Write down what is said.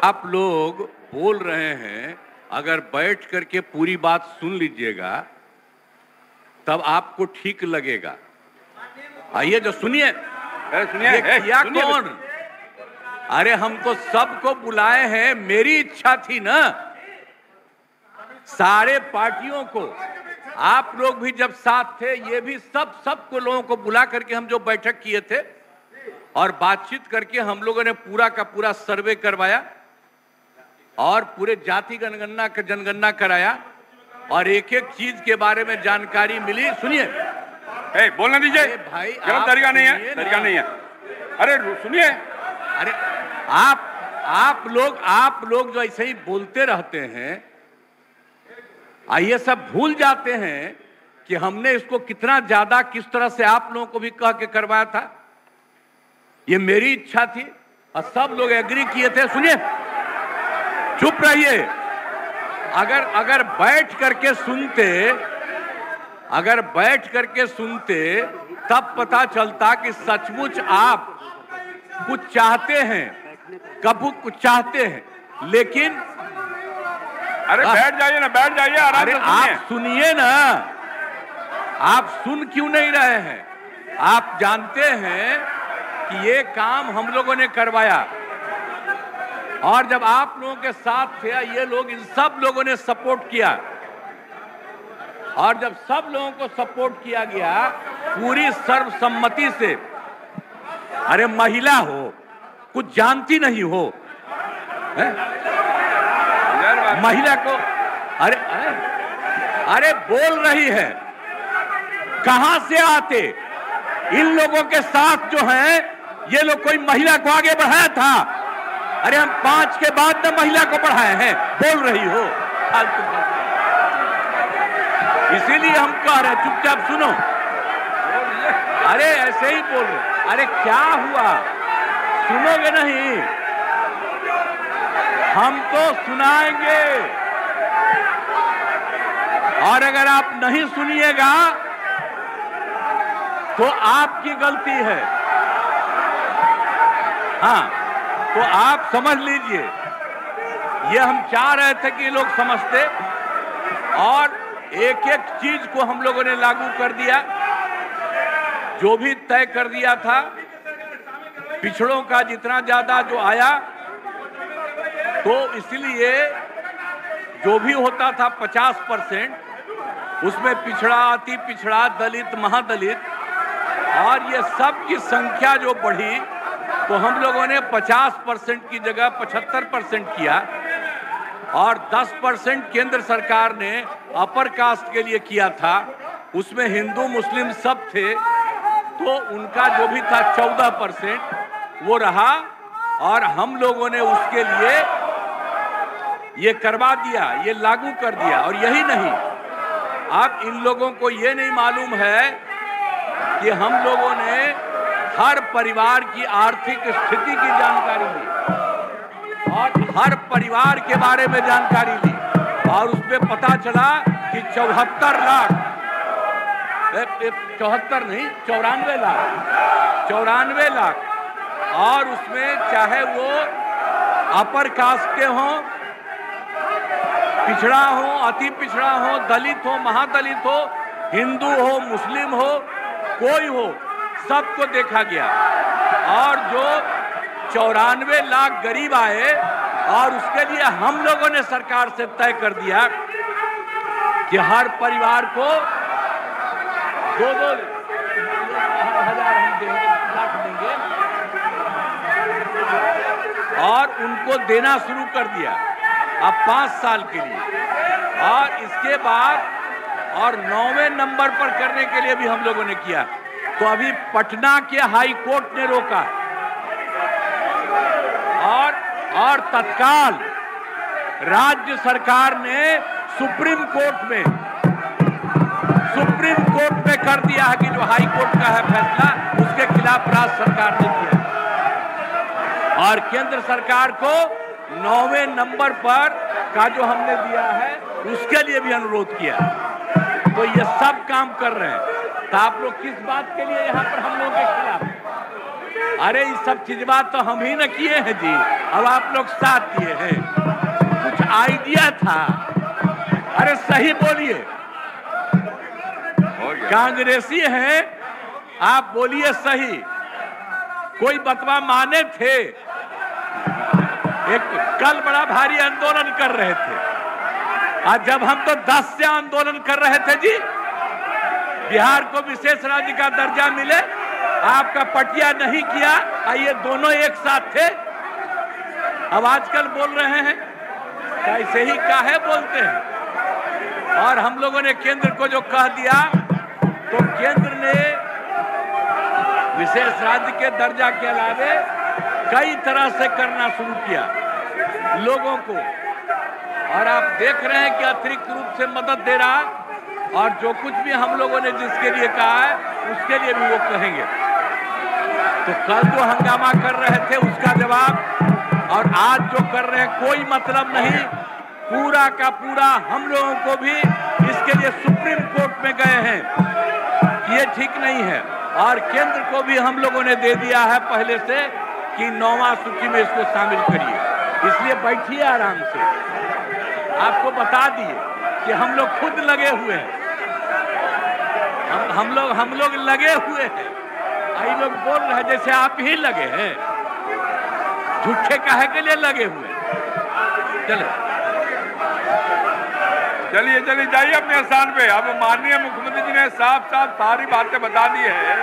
आप लोग बोल रहे हैं, अगर बैठ करके पूरी बात सुन लीजिएगा तब आपको ठीक लगेगा। आइए जो सुनिए। सुनिए क्या कौन? अरे हम तो सबको बुलाए हैं, मेरी इच्छा थी ना, सारे पार्टियों को। आप लोग भी जब साथ थे, ये भी सबको लोगों को बुला करके हम जो बैठक किए थे और बातचीत करके हम लोगों ने पूरा का पूरा सर्वे करवाया और पूरे जाति जनगणना कराया और एक एक चीज के बारे में जानकारी मिली। सुनिए, बोलने दीजिए भाई, गलत तरीका नहीं है, तरीका नहीं है। अरे सुनिए, अरे आप लोग जो ऐसे ही बोलते रहते हैं, ये सब भूल जाते हैं कि हमने इसको कितना ज्यादा किस तरह से आप लोगों को भी कह के करवाया था। ये मेरी इच्छा थी और सब लोग एग्री किए थे। सुनिए, चुप रहिए। अगर बैठ करके सुनते तब पता चलता कि सचमुच आप कुछ चाहते हैं, कब कुछ चाहते हैं, लेकिन अरे बैठ जाइए ना, बैठ जाइए, आराम से सुनिए। आप सुनिए ना, आप सुन क्यों नहीं रहे हैं? आप जानते हैं कि ये काम हम लोगों ने करवाया और जब आप लोगों के साथ थे, ये लोग, इन सब लोगों ने सपोर्ट किया और जब सब लोगों को सपोर्ट किया गया पूरी सर्वसम्मति से, अरे महिला हो, कुछ जानती नहीं हो, महिला को, अरे बोल रही है, कहां से आते? इन लोगों के साथ जो हैं, ये लोग कोई महिला को आगे बढ़ाया था? अरे हम 5 के बाद में महिला को बढ़ाए हैं, बोल रही हो फालतू। इसीलिए हम कह रहे हैं, चुपचाप सुनो। अरे ऐसे ही बोल रहे। अरे क्या हुआ, सुनोगे नहीं? हम तो सुनाएंगे और अगर आप नहीं सुनिएगा तो आपकी गलती है। हाँ, तो आप समझ लीजिए, ये हम चाह रहे थे कि लोग समझते और एक एक चीज को हम लोगों ने लागू कर दिया, जो भी तय कर दिया था। पिछड़ों का जितना ज्यादा जो आया, तो इसलिए जो भी होता था 50%, उसमें पिछड़ा, अति पिछड़ा, दलित, महादलित और ये सब की संख्या जो बढ़ी, तो हम लोगों ने 50% की जगह 75% किया और 10% केंद्र सरकार ने अपर कास्ट के लिए किया था। उसमें हिंदू मुस्लिम सब थे, तो उनका जो भी था 14% वो रहा और हम लोगों ने उसके लिए ये करवा दिया, ये लागू कर दिया। और यही नहीं, अब इन लोगों को ये नहीं मालूम है कि हम लोगों ने हर परिवार की आर्थिक स्थिति की जानकारी ली और हर परिवार के बारे में जानकारी ली और उसमें पता चला कि 74 लाख, 74 नहीं, 94 लाख और उसमें चाहे वो अपर कास्ट के हों, पिछड़ा हो, अति पिछड़ा हो, दलित हो, महादलित हो, हिंदू हो, मुस्लिम हो, कोई हो, सबको देखा गया और जो 94 लाख गरीब आए और उसके लिए हम लोगों ने सरकार से तय कर दिया कि हर परिवार को 2-2 हजार हम देंगे और उनको देना शुरू कर दिया अब 5 साल के लिए। और इसके बाद और 9वें नंबर पर करने के लिए भी हम लोगों ने किया। तो अभी पटना के हाई कोर्ट ने रोका और तत्काल राज्य सरकार ने सुप्रीम कोर्ट में कर दिया है कि जो हाई कोर्ट का है फैसला, उसके खिलाफ राज्य सरकार ने किया और केंद्र सरकार को 9वें नंबर पर का जो हमने दिया है उसके लिए भी अनुरोध किया। तो ये सब काम कर रहे हैं। तो आप लोग किस बात के लिए यहाँ पर हम लोगों के खिलाफ? अरे ये सब चीज बात तो हम ही न किए हैं जी, अब आप लोग साथ दिए हैं। कुछ आइडिया था, अरे सही बोलिए, कांग्रेसी हैं आप, बोलिए सही। कोई बतवा माने थे, एक कल बड़ा भारी आंदोलन कर रहे थे, आज जब हम तो 10 से आंदोलन कर रहे थे जी, बिहार को विशेष राज्य का दर्जा मिले, आपका पटिया नहीं किया, ये दोनों एक साथ थे। अब आजकल बोल रहे हैं कैसे ही काहे बोलते हैं। और हम लोगों ने केंद्र को जो कह दिया, तो केंद्र ने विशेष राज्य के दर्जा के अलावे कई तरह से करना शुरू किया लोगों को, और आप देख रहे हैं कि अतिरिक्त रूप से मदद दे रहा, और जो कुछ भी हम लोगों ने जिसके लिए कहा है उसके लिए भी वो कहेंगे। तो कल जो हंगामा कर रहे थे उसका जवाब, और आज जो कर रहे हैं कोई मतलब नहीं। पूरा का पूरा हम लोगों को भी इसके लिए सुप्रीम कोर्ट में गए हैं कि ये ठीक नहीं है, और केंद्र को भी हम लोगों ने दे दिया है पहले से कि 9वां सूची में इसको शामिल करिए। इसलिए बैठिए आराम से, आपको बता दिए कि हम लोग खुद लगे हुए हैं, हम लोग लगे हुए हैं। ये लोग बोल रहे हैं जैसे आप ही लगे हैं, झूठे काहे के लिए लगे हुए हैं। चलिए जाइए अपने स्थान पे। अब माननीय मुख्यमंत्री जी ने साफ साफ सारी बातें बता दी है।